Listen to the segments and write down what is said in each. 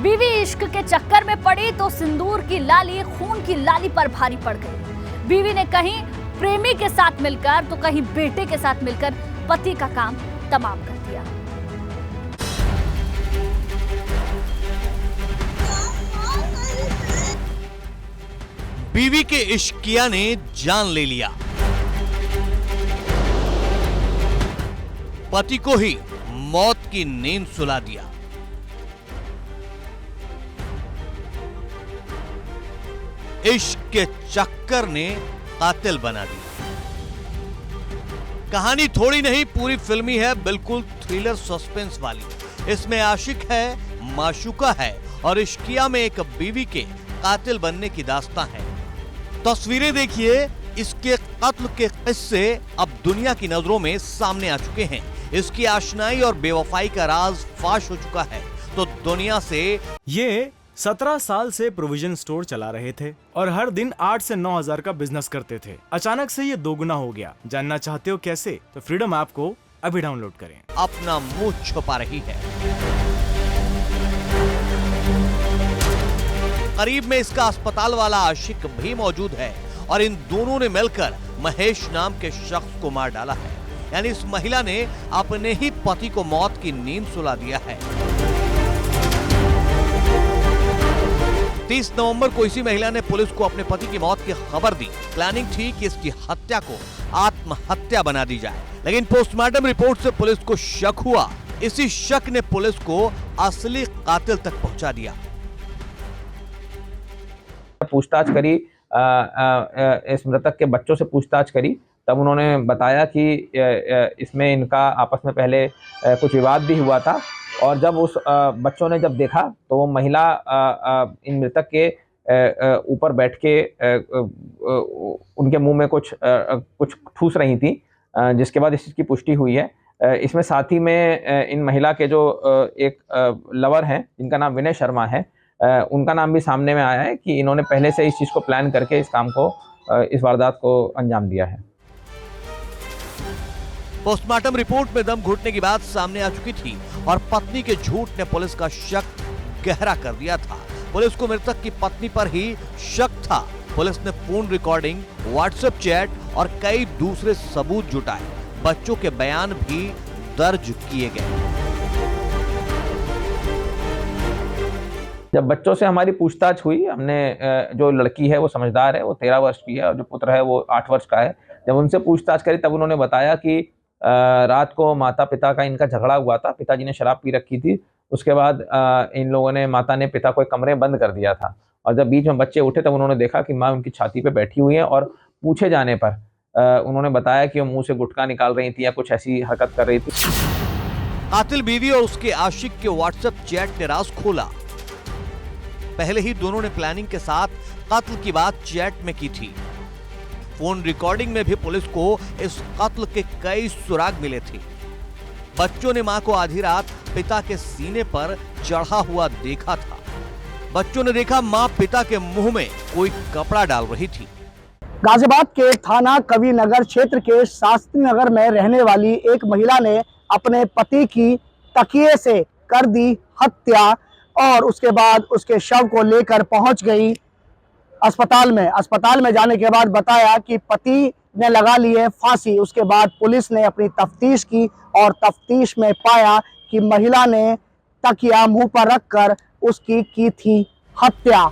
बीवी इश्क के चक्कर में पड़ी तो सिंदूर की लाली खून की लाली पर भारी पड़ गई। बीवी ने कहीं प्रेमी के साथ मिलकर तो कहीं बेटे के साथ मिलकर पति का काम तमाम कर दिया। बीवी के इश्किया ने जान ले लिया, पति को ही मौत की नींद सुला दिया। इश्क के चक्कर ने कातिल बना दिया। कहानी थोड़ी नहीं, पूरी फिल्मी है, बिल्कुल थ्रिलर सस्पेंस वाली। इसमें आशिक है, माशूका है और इश्किया में एक बीवी के कातिल बनने की दास्तां है। तस्वीरें देखिए, इसके कत्ल के किस्से अब दुनिया की नजरों में सामने आ चुके हैं। इसकी आशनाई और बेवफाई का राज फाश हो चुका है तो दुनिया से ये 17 साल से प्रोविजन स्टोर चला रहे थे और हर दिन 8 से 9 हजार का बिजनेस करते थे। अचानक से ये दोगुना हो गया। जानना चाहते हो कैसे? तो फ्रीडम ऐप को अभी डाउनलोड करें। अपना मुंह छुपा रही है। करीब में इसका अस्पताल वाला आशिक भी मौजूद है और इन दोनों ने मिलकर महेश नाम के शख्स को मार डाला है। यानी इस महिला ने अपने ही पति को मौत की नींद सुला दिया है। 30 नवंबर को इसी महिला ने पुलिस को अपने पति की मौत की खबर दी। प्लानिंग थी कि इसकी हत्या को आत्महत्या बना दी जाए, लेकिन पोस्टमार्टम रिपोर्ट से पुलिस को शक हुआ। इसी शक ने पुलिस को असली कातिल तक पहुंचा दिया। पूछताछ करी, इस मृतक के बच्चों से पूछताछ करी, तब उन्होंने बताया कि इसमें इनका आपस में पहले कुछ विवाद भी हुआ था और जब उस बच्चों ने जब देखा तो वो महिला इन मृतक के ऊपर बैठ के उनके मुंह में कुछ ठूस रही थी, जिसके बाद इस चीज़ की पुष्टि हुई है। इसमें साथ ही में इन महिला के जो एक लवर हैं जिनका नाम विनय शर्मा है, उनका नाम भी सामने में आया है कि इन्होंने पहले से इस चीज़ को प्लान करके इस काम को, इस वारदात को अंजाम दिया है। पोस्टमार्टम रिपोर्ट में दम घुटने की बात सामने आ चुकी थी और पत्नी के झूठ ने पुलिस का शक गहरा कर दिया था। पुलिस को मृतक की पत्नी पर ही शक था। पुलिस ने फोन रिकॉर्डिंग, व्हाट्सएप चैट और कई दूसरे सबूत जुटाए। बच्चों के बयान भी दर्ज किए गए। जब बच्चों से हमारी पूछताछ हुई, हमने जो लड़की है वो समझदार है, वो 13 वर्ष की है और जो पुत्र है वो 8 वर्ष का है। जब उनसे पूछताछ करी तब उन्होंने बताया कि रात को माता पिता का इनका झगड़ा हुआ था। पिताजी ने शराब पी रखी थी। उसके बाद इन लोगों ने, माता ने पिता को एक कमरे में बंद कर दिया था और जब बीच में बच्चे उठे तब उन्होंने देखा कि माँ उनकी छाती पे बैठी हुई है और पूछे जाने पर उन्होंने बताया कि वो मुंह से गुटखा निकाल रही थी या कुछ ऐसी हरकत कर रही थी। कातिल बीवी और उसके आशिक के व्हाट्सएप चैट ने राज खोला। पहले ही दोनों ने प्लानिंग के साथ कत्ल की बात चैट में की थी। फोन रिकॉर्डिंग में भी पुलिस को इस कत्ल के कई सुराग मिले थे। बच्चों ने मां को आधी रात पिता के सीने पर चढ़ा हुआ देखा था। बच्चों ने देखा मां पिता के मुंह में कोई कपड़ा डाल रही थी। गाजियाबाद के थाना कवि नगर क्षेत्र के शास्त्री नगर में रहने वाली एक महिला ने अपने पति की तकिए से कर दी हत्या और उसके बाद उसके शव को लेकर पहुंच गई अस्पताल में। अस्पताल में जाने के बाद बताया कि पति ने लगा ली है फांसी। उसके बाद पुलिस ने अपनी तफ्तीश की और तफ्तीश में पाया कि महिला ने तकिया मुंह पर रखकर उसकी की थी हत्या।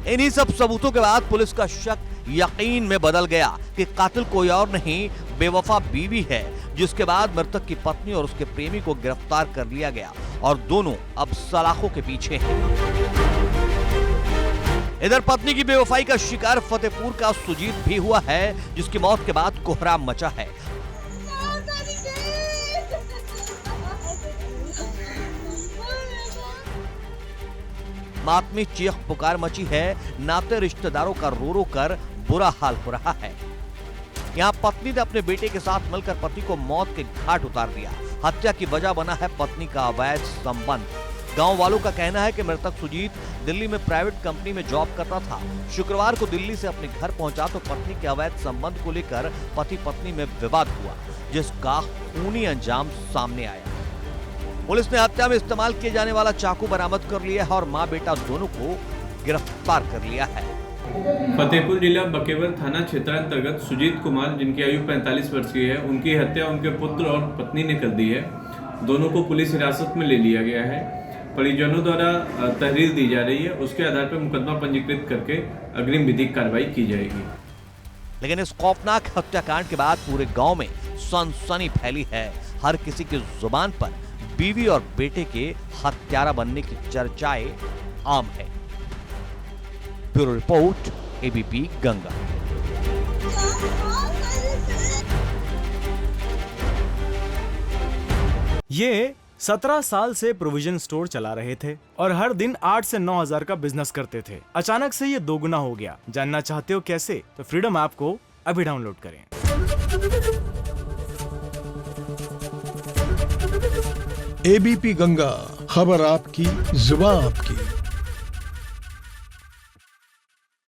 इन्हीं सब सबूतों के बाद पुलिस का शक यकीन में बदल गया कि कातिल कोई और नहीं, बेवफा बीवी है, जिसके बाद मृतक की पत्नी और उसके प्रेमी को गिरफ्तार कर लिया गया और दोनों अब सलाखों के पीछे हैं। इधर पत्नी की बेवफाई का शिकार फतेहपुर का सुजीत भी हुआ है, जिसकी मौत के बाद कोहराम मचा है। मातमी चीख पुकार मची है। नाते रिश्तेदारों का रो रो कर बुरा हाल हो रहा है। यहाँ पत्नी ने अपने बेटे के साथ मिलकर पति को मौत के घाट उतार दिया। हत्या की वजह बना है पत्नी का अवैध संबंध। गांव वालों का कहना है कि मृतक सुजीत दिल्ली में प्राइवेट कंपनी में जॉब करता था। शुक्रवार को दिल्ली से अपने घर पहुंचा तो पत्नी के अवैध संबंध को लेकर पति पत्नी में विवाद हुआ, जिसका खूनी अंजाम सामने आया। पुलिस ने हत्या में इस्तेमाल किए जाने वाला चाकू बरामद कर लिया है और मां बेटा दोनों को गिरफ्तार कर लिया है। फतेहपुर जिला बकेवर थाना क्षेत्रांतर्गत सुजीत कुमार, जिनकी आयु 45 वर्ष की है, उनकी हत्या उनके पुत्र और पत्नी ने कर दी है। दोनों को पुलिस हिरासत में ले लिया गया है। परिजनों द्वारा तहरीर दी जा रही है, उसके आधार पर मुकदमा पंजीकृत करके अग्रिम विधिक कार्रवाई की जाएगी। लेकिन इस खौफनाक हत्याकांड के बाद पूरे गांव में सनसनी फैली है। हर किसी की जुबान पर बीवी और बेटे के हत्यारा बनने की चर्चाएं आम है। Bureau report, ABP Ganga. ये 17 साल से प्रोविजन स्टोर चला रहे थे और हर दिन 8 से 9 हजार का बिजनेस करते थे। अचानक से ये दोगुना हो गया। जानना चाहते हो कैसे? तो फ्रीडम ऐप को अभी डाउनलोड करें। एबीपी गंगा, खबर आपकी, जुबान आपकी।